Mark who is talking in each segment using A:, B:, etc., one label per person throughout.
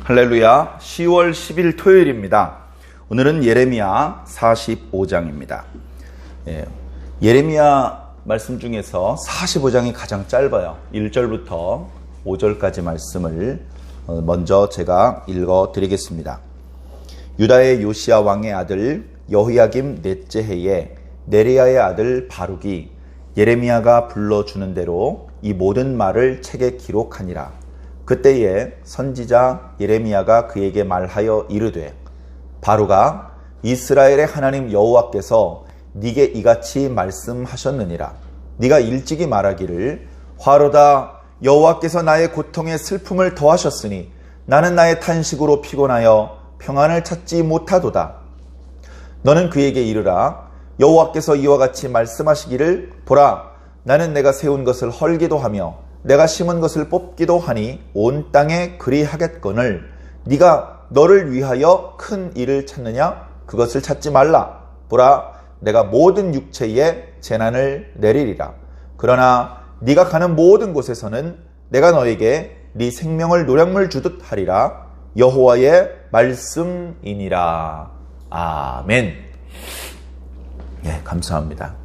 A: 할렐루야. 10월 10일 토요일입니다. 오늘은 예레미야 45장입니다. 예레미야 말씀 중에서 45장이 가장 짧아요. 1절부터 5절까지 말씀을 먼저 제가 읽어 드리겠습니다. 유다의 요시야 왕의 아들 여호야김 넷째 해에 네리야의 아들 바룩이 예레미야가 불러주는 대로 이 모든 말을 책에 기록하니라. 그때에 선지자 예레미야가 그에게 말하여 이르되, 바룩아, 이스라엘의 하나님 여호와께서 네게 이같이 말씀하셨느니라. 네가 일찍이 말하기를, 화로다, 여호와께서 나의 고통에 슬픔을 더하셨으니 나는 나의 탄식으로 피곤하여 평안을 찾지 못하도다. 너는 그에게 이르라. 여호와께서 이와 같이 말씀하시기를, 보라, 나는 내가 세운 것을 헐기도 하며 내가 심은 것을 뽑기도 하니 온 땅에 그리하겠거늘 네가 너를 위하여 큰 일을 찾느냐? 그것을 찾지 말라. 보라, 내가 모든 육체에 재난을 내리리라. 그러나 네가 가는 모든 곳에서는 내가 너에게 네 생명을 노량물 주듯 하리라. 여호와의 말씀이니라. 아멘. 감사합니다.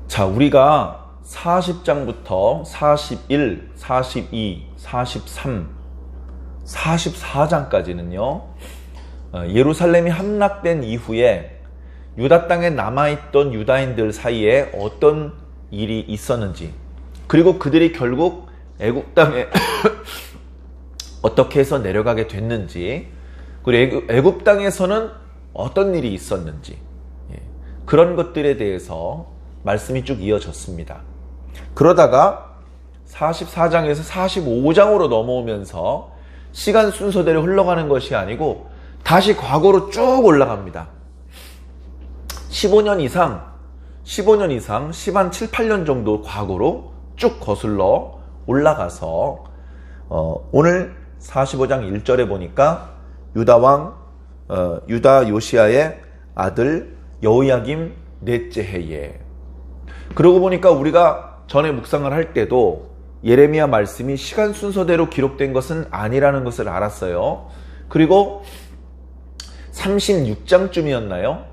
A: 자, 우리가 40장부터 41, 42, 43, 44장까지는요, 예루살렘이 함락된 이후에 유다 땅에 남아있던 유다인들 사이에 어떤 일이 있었는지, 그리고 그들이 결국 애굽 땅에 어떻게 해서 내려가게 됐는지, 그리고 애굽 땅에서는 어떤 일이 있었는지, 그런 것들에 대해서 말씀이 쭉 이어졌습니다. 그러다가 44장에서 45장으로 넘어오면서 시간 순서대로 흘러가는 것이 아니고 다시 과거로 쭉 올라갑니다. 15년 이상 10한 7, 8년 정도 과거로 쭉 거슬러 올라가서 오늘 45장 1절에 보니까 유다 요시야의 아들 여호야김 넷째 해에, 그러고 보니까 우리가 전에 묵상을 할 때도 예레미야 말씀이 시간 순서대로 기록된 것은 아니라는 것을 알았어요. 그리고 36장쯤이었나요?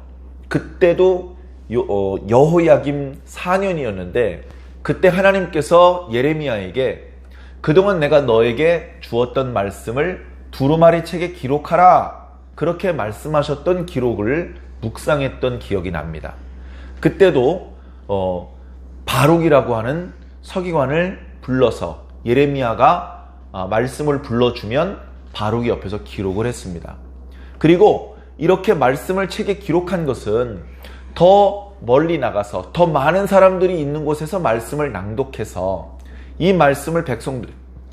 A: 그때도 여호야김 4년이었는데 그때 하나님께서 예레미야에게 그동안 내가 너에게 주었던 말씀을 두루마리 책에 기록하라, 그렇게 말씀하셨던 기록을 묵상했던 기억이 납니다. 그때도 바룩이라고 하는 서기관을 불러서 예레미야가 말씀을 불러주면 바룩이 옆에서 기록을 했습니다. 그리고 이렇게 말씀을 책에 기록한 것은 더 멀리 나가서 더 많은 사람들이 있는 곳에서 말씀을 낭독해서 이 말씀을 백성들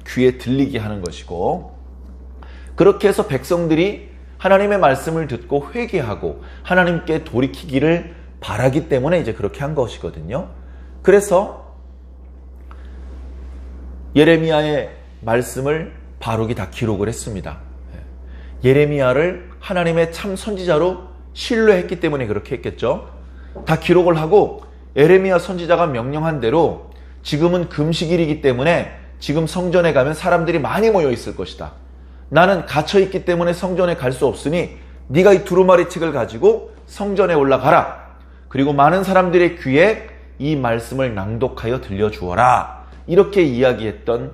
A: 귀에 들리게 하는 것이고, 그렇게 해서 백성들이 하나님의 말씀을 듣고 회개하고 하나님께 돌이키기를 바라기 때문에 이제 그렇게 한 것이거든요. 그래서 예레미야의 말씀을 바룩이 다 기록을 했습니다. 예레미야를 하나님의 참 선지자로 신뢰했기 때문에 그렇게 했겠죠. 다 기록을 하고 예레미야 선지자가 명령한 대로 지금은 금식일이기 때문에 지금 성전에 가면 사람들이 많이 모여 있을 것이다. 나는 갇혀있기 때문에 성전에 갈 수 없으니 네가 이 두루마리 책을 가지고 성전에 올라가라. 그리고 많은 사람들의 귀에 이 말씀을 낭독하여 들려주어라. 이렇게 이야기했던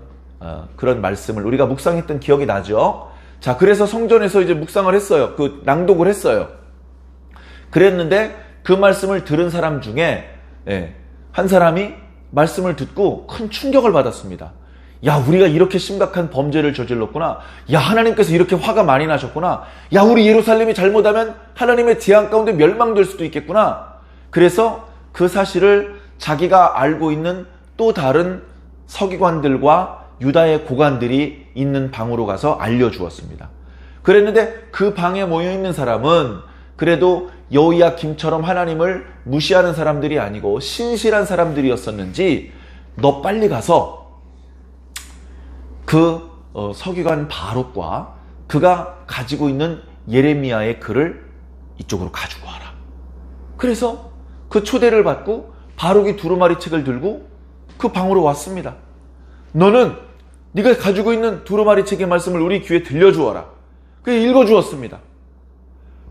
A: 그런 말씀을 우리가 묵상했던 기억이 나죠. 자, 그래서 성전에서 이제 묵상을 했어요. 그 낭독을 했어요. 그랬는데 그 말씀을 들은 사람 중에 한 사람이 말씀을 듣고 큰 충격을 받았습니다. 야, 우리가 이렇게 심각한 범죄를 저질렀구나. 야, 하나님께서 이렇게 화가 많이 나셨구나. 야, 우리 예루살렘이 잘못하면 하나님의 재앙 가운데 멸망될 수도 있겠구나. 그래서 그 사실을 자기가 알고 있는 또 다른 서기관들과 유다의 고관들이 있는 방으로 가서 알려주었습니다. 그랬는데 그 방에 모여있는 사람은 그래도 여호야김처럼 하나님을 무시하는 사람들이 아니고 신실한 사람들이었었는지, 너 빨리 가서 그 서기관 바룩과 그가 가지고 있는 예레미야의 글을 이쪽으로 가지고 와라. 그래서 그 초대를 받고 바룩이 두루마리 책을 들고 그 방으로 왔습니다. 너는 네가 가지고 있는 두루마리 책의 말씀을 우리 귀에 들려주어라. 그게 읽어주었습니다.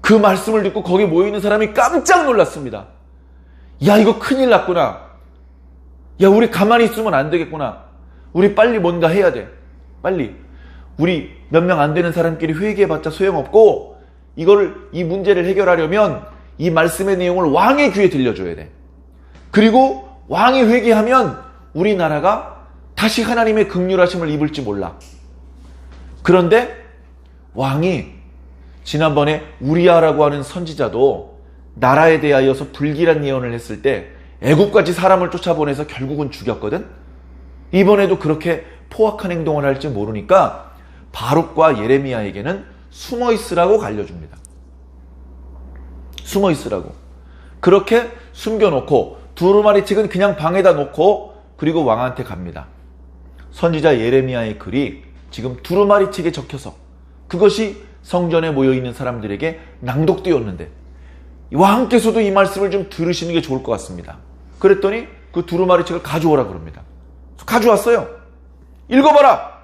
A: 그 말씀을 듣고 거기 모여있는 사람이 깜짝 놀랐습니다. 야, 이거 큰일 났구나. 야, 우리 가만히 있으면 안 되겠구나. 우리 빨리 뭔가 해야 돼. 빨리. 우리 몇 명 안 되는 사람끼리 회개해봤자 소용없고, 이 문제를 해결하려면 이 말씀의 내용을 왕의 귀에 들려줘야 돼. 그리고 왕이 회개하면 우리나라가 다시 하나님의 긍휼하심을 입을지 몰라. 그런데 왕이 지난번에 우리아라고 하는 선지자도 나라에 대하여서 불길한 예언을 했을 때 애국까지 사람을 쫓아보내서 결국은 죽였거든. 이번에도 그렇게 포악한 행동을 할지 모르니까 바룩과 예레미야에게는 숨어 있으라고 알려줍니다. 숨어 있으라고. 그렇게 숨겨놓고 두루마리 책은 그냥 방에다 놓고 그리고 왕한테 갑니다. 선지자 예레미야의 글이 지금 두루마리 책에 적혀서 그것이 성전에 모여있는 사람들에게 낭독되었는데 왕께서도 이 말씀을 좀 들으시는 게 좋을 것 같습니다. 그랬더니 그 두루마리 책을 가져오라 그럽니다. 가져왔어요. 읽어봐라.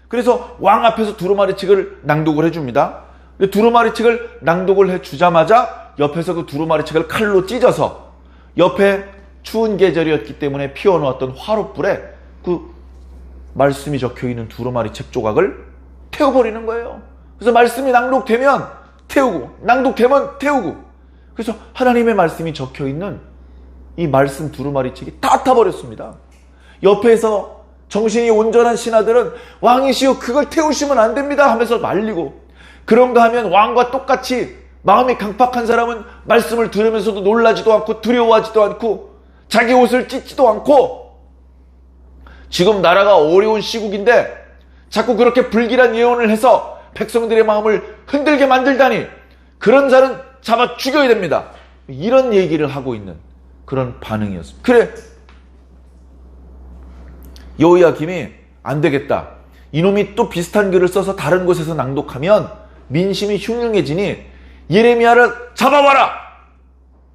A: 그래서 왕 앞에서 두루마리 책을 낭독을 해줍니다. 두루마리 책을 낭독을 해주자마자 옆에서 그 두루마리 책을 칼로 찢어서 옆에 추운 계절이었기 때문에 피워놓았던 화롯불에 그 말씀이 적혀있는 두루마리 책 조각을 태워버리는 거예요. 그래서 말씀이 낭독되면 태우고 낭독되면 태우고, 그래서 하나님의 말씀이 적혀있는 이 말씀 두루마리 책이 다 타버렸습니다. 옆에서 정신이 온전한 신하들은 왕이시여 그걸 태우시면 안 됩니다 하면서 말리고, 그런가 하면 왕과 똑같이 마음이 강팍한 사람은 말씀을 들으면서도 놀라지도 않고 두려워하지도 않고 자기 옷을 찢지도 않고, 지금 나라가 어려운 시국인데 자꾸 그렇게 불길한 예언을 해서 백성들의 마음을 흔들게 만들다니 그런 자는 잡아 죽여야 됩니다. 이런 얘기를 하고 있는 그런 반응이었습니다. 그래, 여호야김이 안 되겠다. 이놈이 또 비슷한 글을 써서 다른 곳에서 낭독하면 민심이 흉흉해지니 예레미야를 잡아봐라.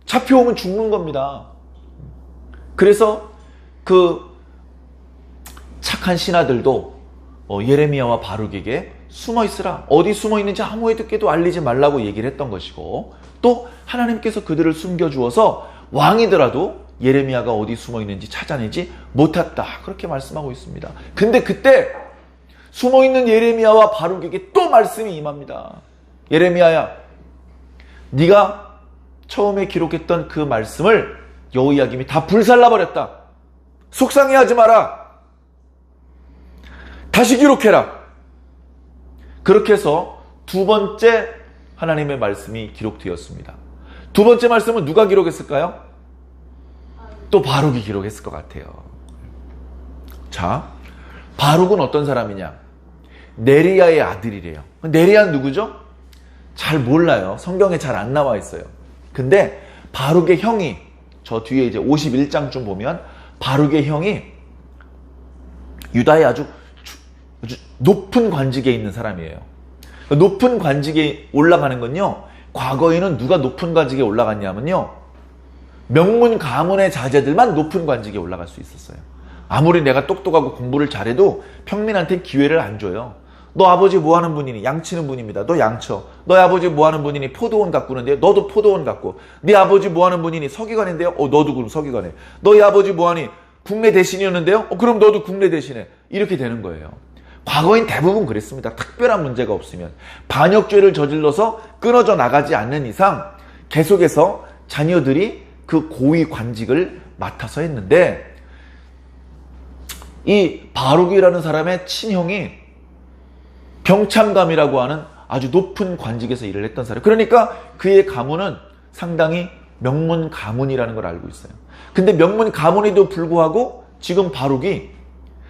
A: 잡혀오면 죽는 겁니다. 그래서 그 착한 신하들도 예레미야와 바룩에게 숨어 있으라. 어디 숨어 있는지 아무에게도 알리지 말라고 얘기를 했던 것이고, 또 하나님께서 그들을 숨겨주어서 왕이더라도 예레미야가 어디 숨어 있는지 찾아내지 못했다. 그렇게 말씀하고 있습니다. 근데 그때 숨어 있는 예레미야와 바룩에게 또 말씀이 임합니다. 예레미야야, 네가 처음에 기록했던 그 말씀을 여호야김이 다 불살라버렸다. 속상해하지 마라. 다시 기록해라. 그렇게 해서 두 번째 하나님의 말씀이 기록되었습니다. 두 번째 말씀은 누가 기록했을까요? 또 바룩이 기록했을 것 같아요. 자, 바룩은 어떤 사람이냐? 네리야의 아들이래요. 네리야는 누구죠? 잘 몰라요. 성경에 잘 안 나와 있어요. 근데 바룩의 형이, 저 뒤에 이제 51장쯤 보면 바룩의 형이 유다의 아주 높은 관직에 있는 사람이에요. 높은 관직에 올라가는 건요, 과거에는 누가 높은 관직에 올라갔냐면요, 명문 가문의 자제들만 높은 관직에 올라갈 수 있었어요. 아무리 내가 똑똑하고 공부를 잘해도 평민한테 기회를 안 줘요. 너 아버지 뭐 하는 분이니? 양치는 분입니다. 너 양쳐. 너희 아버지 뭐 하는 분이니? 포도원 가꾸는데요. 너도 포도원 가꾸. 네 아버지 뭐 하는 분이니? 서기관인데요. 너도 그럼 서기관해. 너희 아버지 뭐 하니? 국내 대신이었는데요. 그럼 너도 국내 대신해. 이렇게 되는 거예요. 과거엔 대부분 그랬습니다. 특별한 문제가 없으면. 반역죄를 저질러서 끊어져 나가지 않는 이상 계속해서 자녀들이 그 고위 관직을 맡아서 했는데, 이 바룩이라는 사람의 친형이 병참감이라고 하는 아주 높은 관직에서 일을 했던 사람. 그러니까 그의 가문은 상당히 명문 가문이라는 걸 알고 있어요. 근데 명문 가문에도 불구하고 지금 바룩이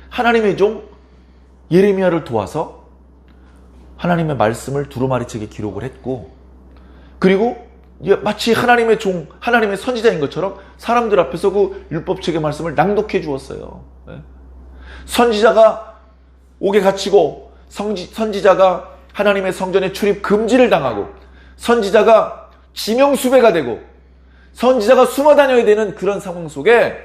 A: 하나님의 종 예레미야를 도와서 하나님의 말씀을 두루마리 책에 기록을 했고, 그리고 마치 하나님의 종, 하나님의 선지자인 것처럼 사람들 앞에서 그 율법책의 말씀을 낭독해 주었어요. 선지자가 옥에 갇히고, 선지자가 하나님의 성전에 출입 금지를 당하고, 선지자가 지명수배가 되고, 선지자가 숨어 다녀야 되는 그런 상황 속에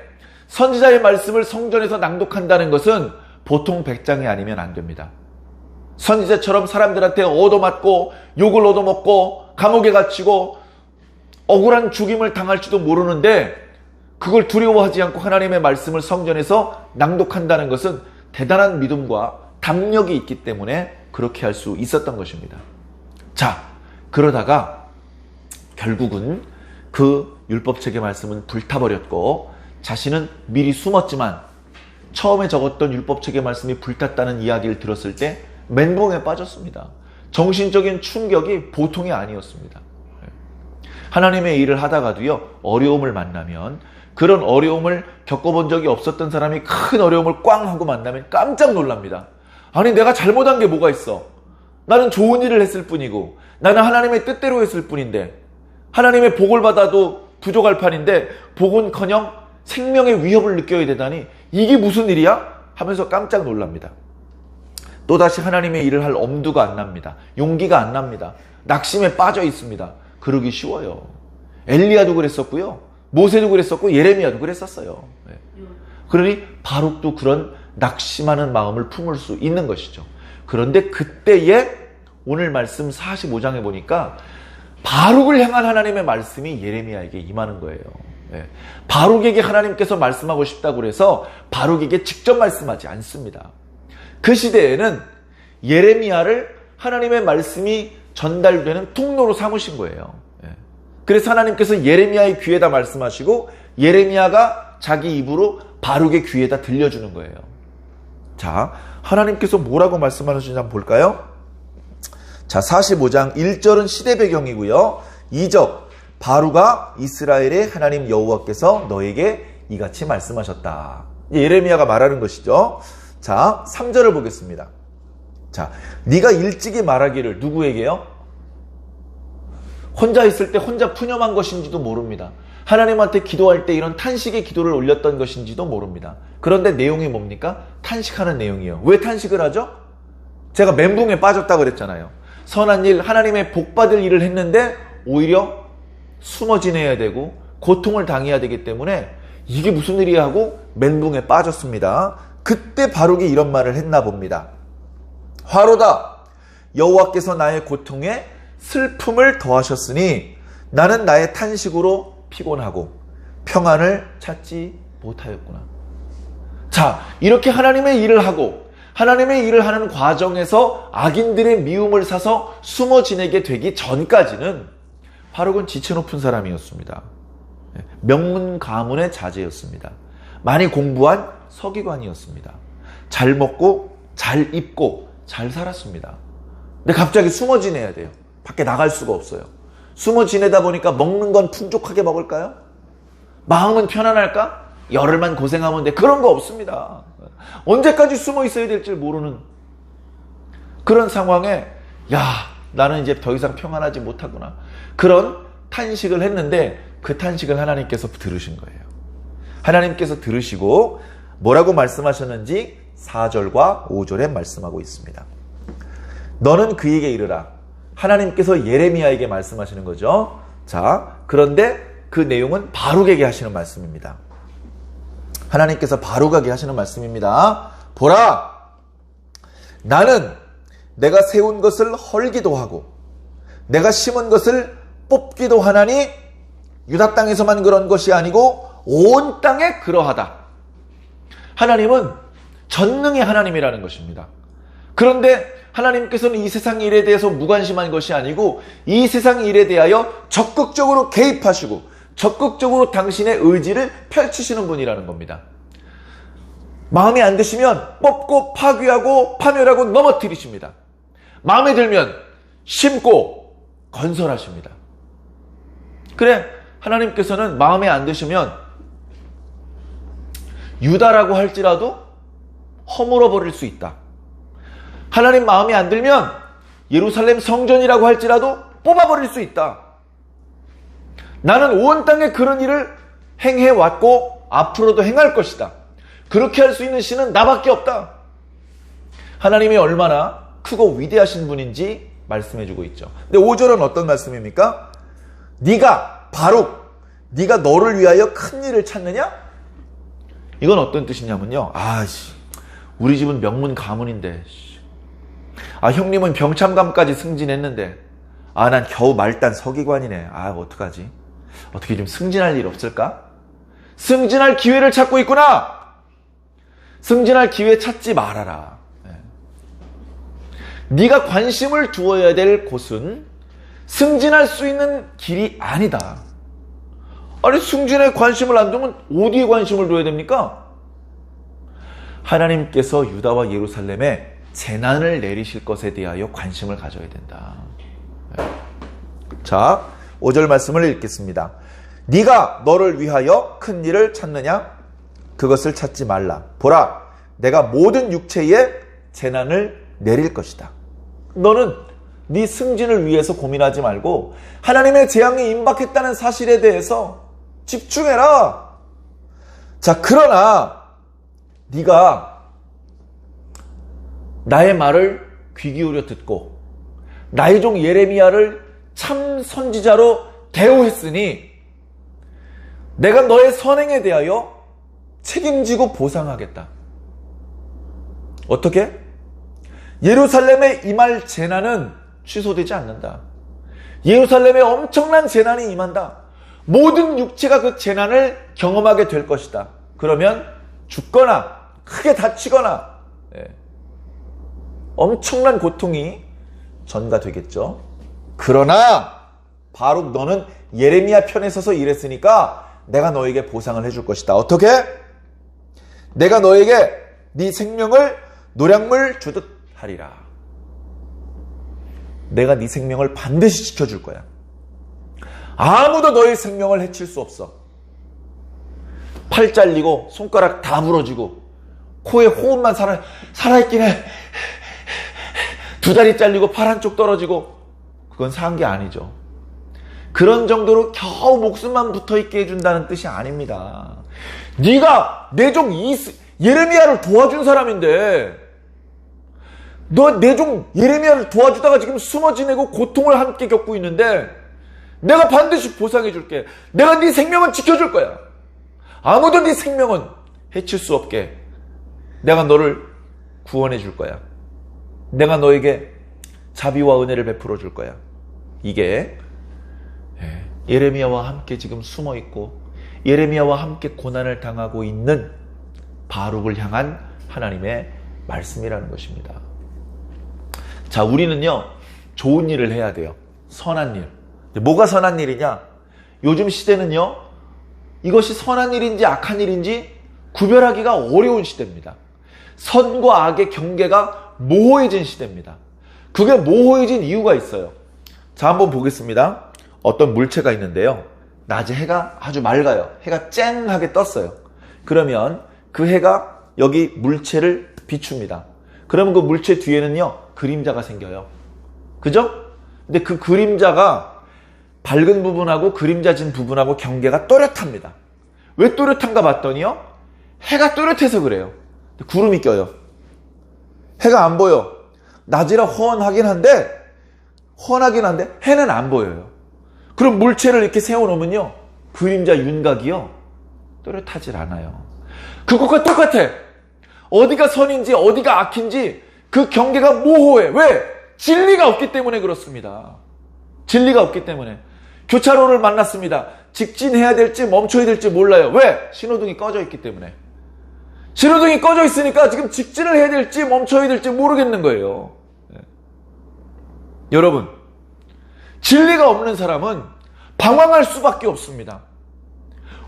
A: 선지자의 말씀을 성전에서 낭독한다는 것은 보통 백장이 아니면 안 됩니다. 선지자처럼 사람들한테 얻어맞고 욕을 얻어먹고 감옥에 갇히고 억울한 죽임을 당할지도 모르는데 그걸 두려워하지 않고 하나님의 말씀을 성전에서 낭독한다는 것은 대단한 믿음과 담력이 있기 때문에 그렇게 할 수 있었던 것입니다. 자, 그러다가 결국은 그 율법책의 말씀은 불타버렸고 자신은 미리 숨었지만 처음에 적었던 율법책의 말씀이 불탔다는 이야기를 들었을 때 멘붕에 빠졌습니다. 정신적인 충격이 보통이 아니었습니다. 하나님의 일을 하다가도요, 어려움을 만나면 그런 어려움을 겪어본 적이 없었던 사람이 큰 어려움을 꽝 하고 만나면 깜짝 놀랍니다. 아니, 내가 잘못한 게 뭐가 있어? 나는 좋은 일을 했을 뿐이고 나는 하나님의 뜻대로 했을 뿐인데 하나님의 복을 받아도 부족할 판인데 복은커녕 생명의 위협을 느껴야 되다니 이게 무슨 일이야? 하면서 깜짝 놀랍니다. 또다시 하나님의 일을 할 엄두가 안 납니다. 용기가 안 납니다. 낙심에 빠져 있습니다. 그러기 쉬워요. 엘리야도 그랬었고요. 모세도 그랬었고 예레미야도 그랬었어요. 그러니 바룩도 그런 낙심하는 마음을 품을 수 있는 것이죠. 그런데 그때에 오늘 말씀 45장에 보니까 바룩을 향한 하나님의 말씀이 예레미야에게 임하는 거예요. 바룩에게 하나님께서 말씀하고 싶다고 해서 바룩에게 직접 말씀하지 않습니다. 그 시대에는 예레미야를 하나님의 말씀이 전달되는 통로로 삼으신 거예요. 그래서 하나님께서 예레미야의 귀에다 말씀하시고 예레미야가 자기 입으로 바룩의 귀에다 들려주는 거예요. 자, 하나님께서 뭐라고 말씀하시는지 한번 볼까요? 자, 45장 1절은 시대 배경이고요. 2절, 바룩아 이스라엘의 하나님 여호와께서 너에게 이같이 말씀하셨다. 예레미야가 말하는 것이죠. 자, 3절을 보겠습니다. 자, 네가 일찍이 말하기를 누구에게요? 혼자 있을 때 혼자 푸념한 것인지도 모릅니다. 하나님한테 기도할 때 이런 탄식의 기도를 올렸던 것인지도 모릅니다. 그런데 내용이 뭡니까? 탄식하는 내용이에요. 왜 탄식을 하죠? 제가 멘붕에 빠졌다고 그랬잖아요. 선한 일, 하나님의 복받을 일을 했는데 오히려 숨어 지내야 되고 고통을 당해야 되기 때문에 이게 무슨 일이야 하고 멘붕에 빠졌습니다. 그때 바룩이 이런 말을 했나 봅니다. 화로다! 여호와께서 나의 고통에 슬픔을 더하셨으니 나는 나의 탄식으로 피곤하고 평안을 찾지 못하였구나. 자, 이렇게 하나님의 일을 하고 하나님의 일을 하는 과정에서 악인들의 미움을 사서 숨어 지내게 되기 전까지는 바룩은 지체 높은 사람이었습니다. 명문 가문의 자제였습니다. 많이 공부한 서기관이었습니다. 잘 먹고 잘 입고 잘 살았습니다. 근데 갑자기 숨어 지내야 돼요. 밖에 나갈 수가 없어요. 숨어 지내다 보니까 먹는 건 풍족하게 먹을까요? 마음은 편안할까? 열흘만 고생하면 돼. 그런 거 없습니다. 언제까지 숨어 있어야 될지 모르는 그런 상황에 나는 이제 더 이상 평안하지 못하구나. 그런 탄식을 했는데 그 탄식을 하나님께서 들으신 거예요. 하나님께서 들으시고 뭐라고 말씀하셨는지 4절과 5절에 말씀하고 있습니다. 너는 그에게 이르라. 하나님께서 예레미야에게 말씀하시는 거죠. 자, 그런데 그 내용은 바룩에게 하시는 말씀입니다. 하나님께서 바룩에게 하시는 말씀입니다. 보라! 나는 내가 세운 것을 헐기도 하고 내가 심은 것을 뽑기도 하나니 유다 땅에서만 그런 것이 아니고 온 땅에 그러하다. 하나님은 전능의 하나님이라는 것입니다. 그런데 하나님께서는 이 세상 일에 대해서 무관심한 것이 아니고 이 세상 일에 대하여 적극적으로 개입하시고 적극적으로 당신의 의지를 펼치시는 분이라는 겁니다. 마음에 안 드시면 뽑고 파괴하고 파멸하고 넘어뜨리십니다. 마음에 들면 심고 건설하십니다. 그래, 하나님께서는 마음에 안 드시면 유다라고 할지라도 허물어 버릴 수 있다. 하나님 마음에 안 들면 예루살렘 성전이라고 할지라도 뽑아버릴 수 있다. 나는 온 땅에 그런 일을 행해왔고 앞으로도 행할 것이다. 그렇게 할 수 있는 신은 나밖에 없다. 하나님이 얼마나 크고 위대하신 분인지 말씀해주고 있죠. 근데 5절은 어떤 말씀입니까? 네가 바룩, 네가 너를 위하여 큰 일을 찾느냐? 이건 어떤 뜻이냐면요. 우리 집은 명문 가문인데. 아, 형님은 병참감까지 승진했는데. 아, 난 겨우 말단 서기관이네. 아, 어떡하지? 어떻게 좀 승진할 일 없을까? 승진할 기회를 찾고 있구나. 승진할 기회 찾지 말아라. 네가 관심을 두어야 될 곳은 승진할 수 있는 길이 아니다. 아니, 승진에 관심을 안 두면 어디에 관심을 둬야 됩니까? 하나님께서 유다와 예루살렘에 재난을 내리실 것에 대하여 관심을 가져야 된다. 자, 5절 말씀을 읽겠습니다. 네가 너를 위하여 큰 일을 찾느냐? 그것을 찾지 말라. 보라, 내가 모든 육체에 재난을 내릴 것이다. 너는 네 승진을 위해서 고민하지 말고 하나님의 재앙이 임박했다는 사실에 대해서 집중해라. 자, 그러나 네가 나의 말을 귀 기울여 듣고 나의 종 예레미야를 참 선지자로 대우했으니 내가 너의 선행에 대하여 책임지고 보상하겠다. 어떻게? 예루살렘에 임할 재난은 취소되지 않는다. 예루살렘에 엄청난 재난이 임한다. 모든 육체가 그 재난을 경험하게 될 것이다. 그러면 죽거나 크게 다치거나 엄청난 고통이 전가되겠죠. 그러나 바룩 너는 예레미야 편에 서서 이랬으니까 내가 너에게 보상을 해줄 것이다. 어떻게? 내가 너에게 네 생명을 노량물 주듯 하리라. 내가 네 생명을 반드시 지켜줄 거야. 아무도 너의 생명을 해칠 수 없어. 팔 잘리고 손가락 다 부러지고 코에 호흡만 살아있긴 해. 두 다리 잘리고 팔 한쪽 떨어지고 그건 사한 게 아니죠. 그런 정도로 겨우 목숨만 붙어있게 해준다는 뜻이 아닙니다. 네가 내 종 예레미야를 도와준 사람인데 너 내 종 예레미야를 도와주다가 지금 숨어 지내고 고통을 함께 겪고 있는데 내가 반드시 보상해 줄게. 내가 네 생명은 지켜줄 거야. 아무도 네 생명은 해칠 수 없게 내가 너를 구원해 줄 거야. 내가 너에게 자비와 은혜를 베풀어 줄 거야. 이게 예레미야와 함께 지금 숨어 있고 예레미야와 함께 고난을 당하고 있는 바룩을 향한 하나님의 말씀이라는 것입니다. 자, 우리는요, 좋은 일을 해야 돼요. 선한 일. 뭐가 선한 일이냐? 요즘 시대는요, 이것이 선한 일인지 악한 일인지 구별하기가 어려운 시대입니다. 선과 악의 경계가 모호해진 시대입니다. 그게 모호해진 이유가 있어요. 자, 한번 보겠습니다. 어떤 물체가 있는데요. 낮에 해가 아주 맑아요. 해가 쨍하게 떴어요. 그러면 그 해가 여기 물체를 비춥니다. 그러면 그 물체 뒤에는요, 그림자가 생겨요. 그죠? 근데 그 그림자가 밝은 부분하고 그림자진 부분하고 경계가 또렷합니다. 왜 또렷한가 봤더니요, 해가 또렷해서 그래요. 구름이 껴요. 해가 안 보여. 낮이라 훤하긴 한데 해는 안 보여요. 그럼 물체를 이렇게 세워놓으면요, 그림자 윤곽이요, 또렷하질 않아요. 그것과 똑같아. 어디가 선인지 어디가 악인지 그 경계가 모호해. 왜? 진리가 없기 때문에 그렇습니다. 진리가 없기 때문에. 교차로를 만났습니다. 직진해야 될지 멈춰야 될지 몰라요. 왜? 신호등이 꺼져 있기 때문에. 신호등이 꺼져 있으니까 지금 직진을 해야 될지 멈춰야 될지 모르겠는 거예요. 여러분, 진리가 없는 사람은 방황할 수밖에 없습니다.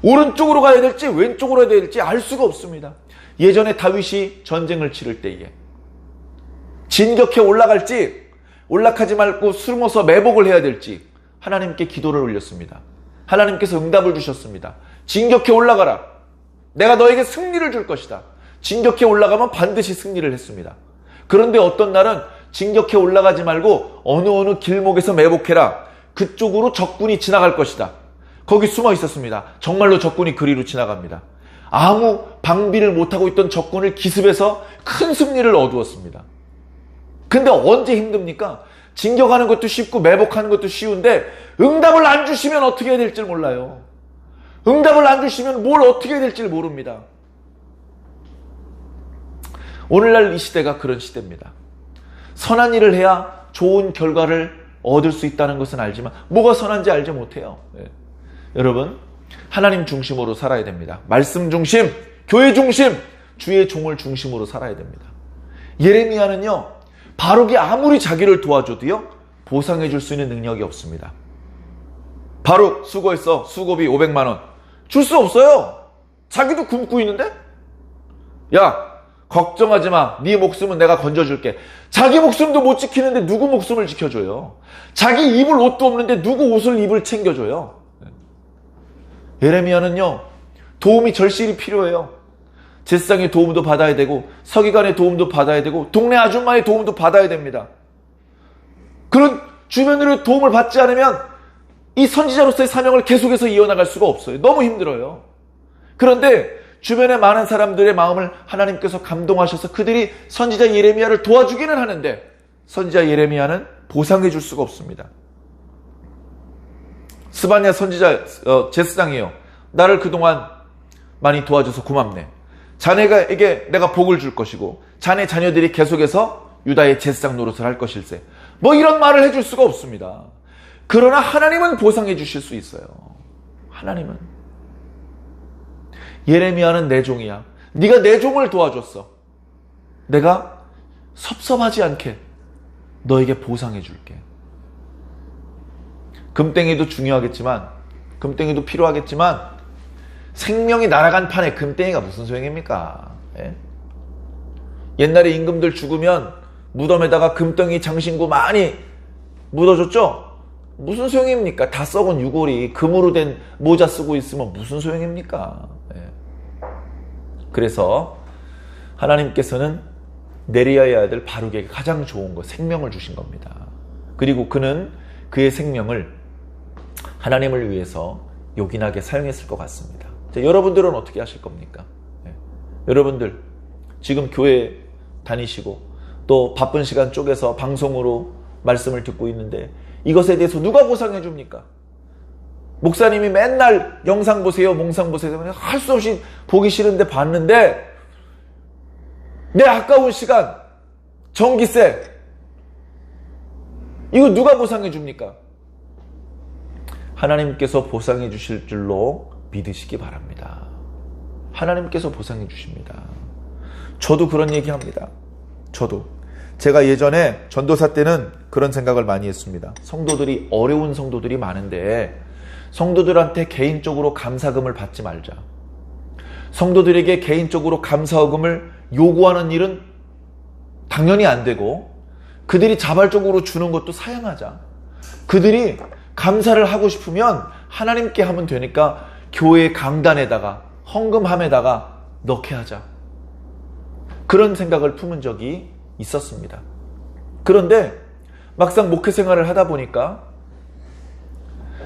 A: 오른쪽으로 가야 될지 왼쪽으로 가야 될지 알 수가 없습니다. 예전에 다윗이 전쟁을 치를 때에 진격해 올라갈지 올라가지 말고 숨어서 매복을 해야 될지 하나님께 기도를 올렸습니다. 하나님께서 응답을 주셨습니다. 진격해 올라가라. 내가 너에게 승리를 줄 것이다. 진격해 올라가면 반드시 승리를 했습니다. 그런데 어떤 날은 진격해 올라가지 말고 어느 길목에서 매복해라. 그쪽으로 적군이 지나갈 것이다. 거기 숨어 있었습니다. 정말로 적군이 그리로 지나갑니다. 아무 방비를 못하고 있던 적군을 기습해서 큰 승리를 얻었습니다. 근데 언제 힘듭니까? 진격하는 것도 쉽고 매복하는 것도 쉬운데 응답을 안 주시면 어떻게 해야 될지 몰라요. 응답을 안 주시면 뭘 어떻게 해야 될지 모릅니다. 오늘날 이 시대가 그런 시대입니다. 선한 일을 해야 좋은 결과를 얻을 수 있다는 것은 알지만 뭐가 선한지 알지 못해요. 여러분, 하나님 중심으로 살아야 됩니다. 말씀 중심, 교회 중심, 주의 종을 중심으로 살아야 됩니다. 예레미야는요, 바룩이 아무리 자기를 도와줘도요, 보상해 줄 수 있는 능력이 없습니다. 바룩 수고했어. 수고비 500만 원. 줄 수 없어요. 자기도 굶고 있는데? 야, 걱정하지 마. 네 목숨은 내가 건져줄게. 자기 목숨도 못 지키는데 누구 목숨을 지켜줘요? 자기 입을 옷도 없는데 누구 옷을 입을 챙겨줘요? 예레미야는요, 도움이 절실히 필요해요. 제사장의 도움도 받아야 되고, 서기관의 도움도 받아야 되고, 동네 아줌마의 도움도 받아야 됩니다. 그런 주변으로 도움을 받지 않으면 이 선지자로서의 사명을 계속해서 이어나갈 수가 없어요. 너무 힘들어요. 그런데 주변의 많은 사람들의 마음을 하나님께서 감동하셔서 그들이 선지자 예레미야를 도와주기는 하는데 선지자 예레미야는 보상해 줄 수가 없습니다. 스바냐 선지자 제사장이요, 나를 그동안 많이 도와줘서 고맙네. 자네에게 내가 복을 줄 것이고 자네 자녀들이 계속해서 유다의 제사장 노릇을 할 것일세. 뭐 이런 말을 해줄 수가 없습니다. 그러나 하나님은 보상해 주실 수 있어요. 하나님은. 예레미야는 내 종이야. 네가 내 종을 도와줬어. 내가 섭섭하지 않게 너에게 보상해 줄게. 금땡이도 중요하겠지만, 금땡이도 필요하겠지만 생명이 날아간 판에 금땡이가 무슨 소용입니까? 예? 옛날에 임금들 죽으면 무덤에다가 금덩이 장신구 많이 묻어줬죠? 무슨 소용입니까? 다 썩은 유골이 금으로 된 모자 쓰고 있으면 무슨 소용입니까? 예. 그래서 하나님께서는 네리야의 아들 바룩에게 가장 좋은 것, 생명을 주신 겁니다. 그리고 그는 그의 생명을 하나님을 위해서 요긴하게 사용했을 것 같습니다. 자, 여러분들은 어떻게 하실 겁니까? 예. 여러분들 지금 교회 다니시고 또 바쁜 시간 쪼개서 방송으로 말씀을 듣고 있는데 이것에 대해서 누가 보상해 줍니까? 목사님이 맨날 영상 보세요, 몽상 보세요. 할 수 없이 보기 싫은데 봤는데 내 아까운 시간, 전기세, 이거 누가 보상해 줍니까? 하나님께서 보상해 주실 줄로 믿으시기 바랍니다. 하나님께서 보상해 주십니다. 저도 그런 얘기합니다. 제가 예전에 전도사 때는 그런 생각을 많이 했습니다. 성도들이, 어려운 성도들이 많은데 성도들한테 개인적으로 감사금을 받지 말자. 성도들에게 개인적으로 감사금을 요구하는 일은 당연히 안 되고 그들이 자발적으로 주는 것도 사양하자. 그들이 감사를 하고 싶으면 하나님께 하면 되니까 교회 강단에다가 헌금함에다가 넣게 하자. 그런 생각을 품은 적이 있었습니다. 그런데 막상 목회 생활을 하다 보니까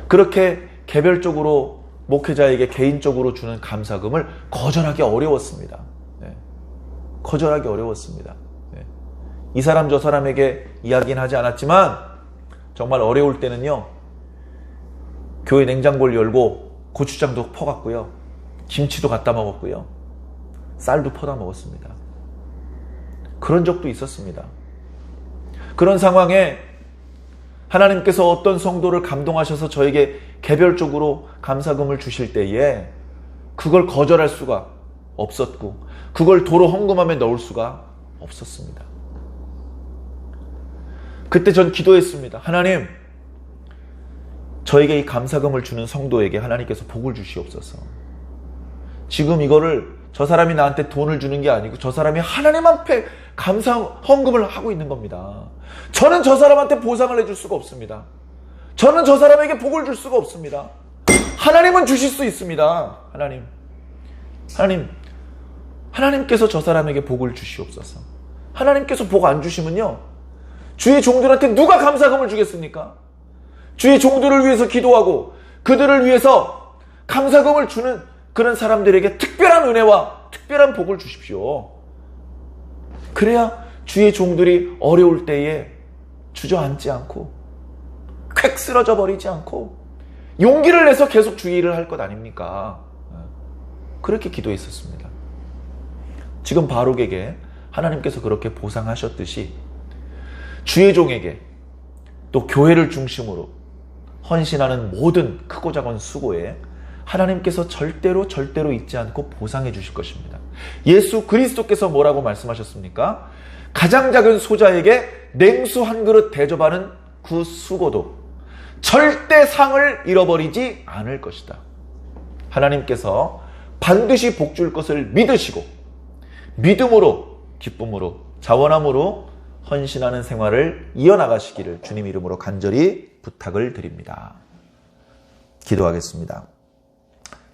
A: 그렇게 개별적으로 목회자에게 개인적으로 주는 감사금을 거절하기 어려웠습니다. 네. 거절하기 어려웠습니다. 네. 이 사람 저 사람에게 이야기는 하지 않았지만 정말 어려울 때는요, 교회 냉장고를 열고 고추장도 퍼갔고요, 김치도 갖다 먹었고요, 쌀도 퍼다 먹었습니다. 그런 적도 있었습니다. 그런 상황에 하나님께서 어떤 성도를 감동하셔서 저에게 개별적으로 감사금을 주실 때에 그걸 거절할 수가 없었고 그걸 도로 헌금함에 넣을 수가 없었습니다. 그때 전 기도했습니다. 하나님, 저에게 이 감사금을 주는 성도에게 하나님께서 복을 주시옵소서. 지금 이거를 저 사람이 나한테 돈을 주는 게 아니고 저 사람이 하나님 앞에 감사 헌금을 하고 있는 겁니다. 저는 저 사람한테 보상을 해줄 수가 없습니다. 저는 저 사람에게 복을 줄 수가 없습니다. 하나님은 주실 수 있습니다. 하나님께서 저 사람에게 복을 주시옵소서. 하나님께서 복 안 주시면요, 주의 종들한테 누가 감사금을 주겠습니까? 주의 종들을 위해서 기도하고 그들을 위해서 감사금을 주는 그런 사람들에게 특별한 은혜와 특별한 복을 주십시오. 그래야 주의 종들이 어려울 때에 주저앉지 않고 콱 쓰러져 버리지 않고 용기를 내서 계속 주의 일을 할 것 아닙니까? 그렇게 기도했었습니다. 지금 바룩에게 하나님께서 그렇게 보상하셨듯이 주의 종에게 또 교회를 중심으로 헌신하는 모든 크고 작은 수고에 하나님께서 절대로 잊지 않고 보상해 주실 것입니다. 예수 그리스도께서 뭐라고 말씀하셨습니까? 가장 작은 소자에게 냉수 한 그릇 대접하는 그 수고도 절대 상을 잃어버리지 않을 것이다. 하나님께서 반드시 복 줄 것을 믿으시고 믿음으로 기쁨으로 자원함으로 헌신하는 생활을 이어나가시기를 주님 이름으로 간절히 부탁을 드립니다. 기도하겠습니다.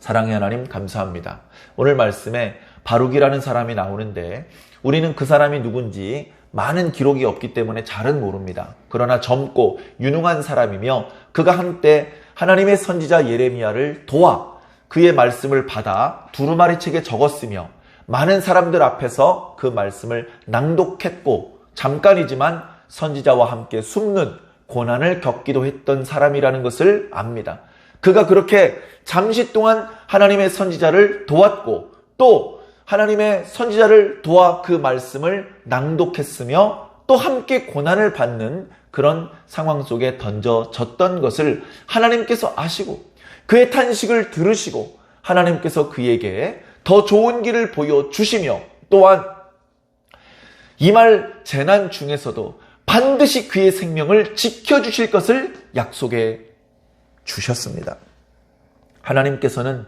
A: 사랑의 하나님 감사합니다. 오늘 말씀에 바룩이라는 사람이 나오는데 우리는 그 사람이 누군지 많은 기록이 없기 때문에 잘은 모릅니다. 그러나 젊고 유능한 사람이며 그가 한때 하나님의 선지자 예레미야를 도와 그의 말씀을 받아 두루마리 책에 적었으며 많은 사람들 앞에서 그 말씀을 낭독했고 잠깐이지만 선지자와 함께 숨는 고난을 겪기도 했던 사람이라는 것을 압니다. 그가 그렇게 잠시 동안 하나님의 선지자를 도왔고 또 하나님의 선지자를 도와 그 말씀을 낭독했으며 또 함께 고난을 받는 그런 상황 속에 던져졌던 것을 하나님께서 아시고 그의 탄식을 들으시고 하나님께서 그에게 더 좋은 길을 보여주시며 또한 이 말 재난 중에서도 반드시 그의 생명을 지켜주실 것을 약속해 주셨습니다. 하나님께서는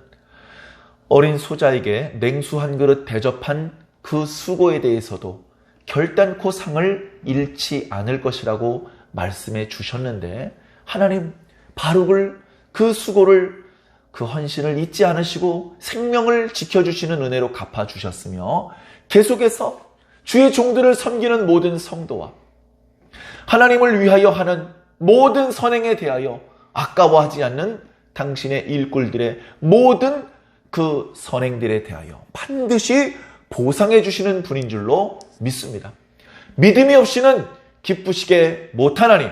A: 어린 소자에게 냉수 한 그릇 대접한 그 수고에 대해서도 결단코 상을 잃지 않을 것이라고 말씀해 주셨는데 하나님 바룩을 그 수고를 그 헌신을 잊지 않으시고 생명을 지켜주시는 은혜로 갚아주셨으며 계속해서 주의 종들을 섬기는 모든 성도와 하나님을 위하여 하는 모든 선행에 대하여 아까워하지 않는 당신의 일꾼들의 모든 그 선행들에 대하여 반드시 보상해 주시는 분인 줄로 믿습니다. 믿음이 없이는 기쁘시게 못하나니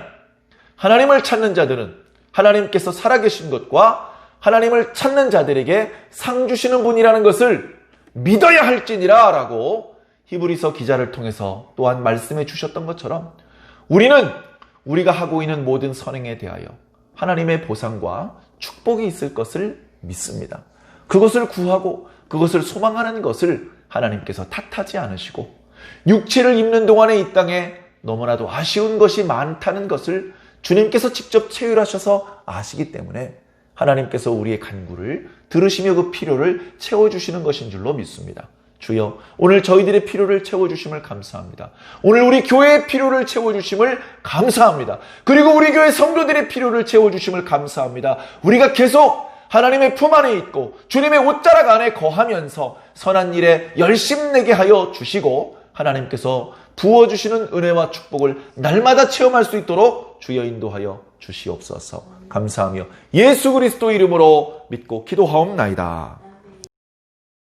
A: 하나님을 찾는 자들은 하나님께서 살아계신 것과 하나님을 찾는 자들에게 상 주시는 분이라는 것을 믿어야 할지니라 라고 히브리서 기자를 통해서 또한 말씀해 주셨던 것처럼 우리는 우리가 하고 있는 모든 선행에 대하여 하나님의 보상과 축복이 있을 것을 믿습니다. 그것을 구하고 그것을 소망하는 것을 하나님께서 탓하지 않으시고 육체를 입는 동안에 이 땅에 너무나도 아쉬운 것이 많다는 것을 주님께서 직접 체휼하셔서 아시기 때문에 하나님께서 우리의 간구를 들으시며 그 필요를 채워주시는 것인 줄로 믿습니다. 주여 오늘 저희들의 필요를 채워주심을 감사합니다. 오늘 우리 교회의 필요를 채워주심을 감사합니다. 그리고 우리 교회 성도들의 필요를 채워주심을 감사합니다. 우리가 계속 하나님의 품 안에 있고 주님의 옷자락 안에 거하면서 선한 일에 열심내게 하여 주시고 하나님께서 부어주시는 은혜와 축복을 날마다 체험할 수 있도록 주여 인도하여 주시옵소서. 감사하며 예수 그리스도 이름으로 믿고 기도하옵나이다.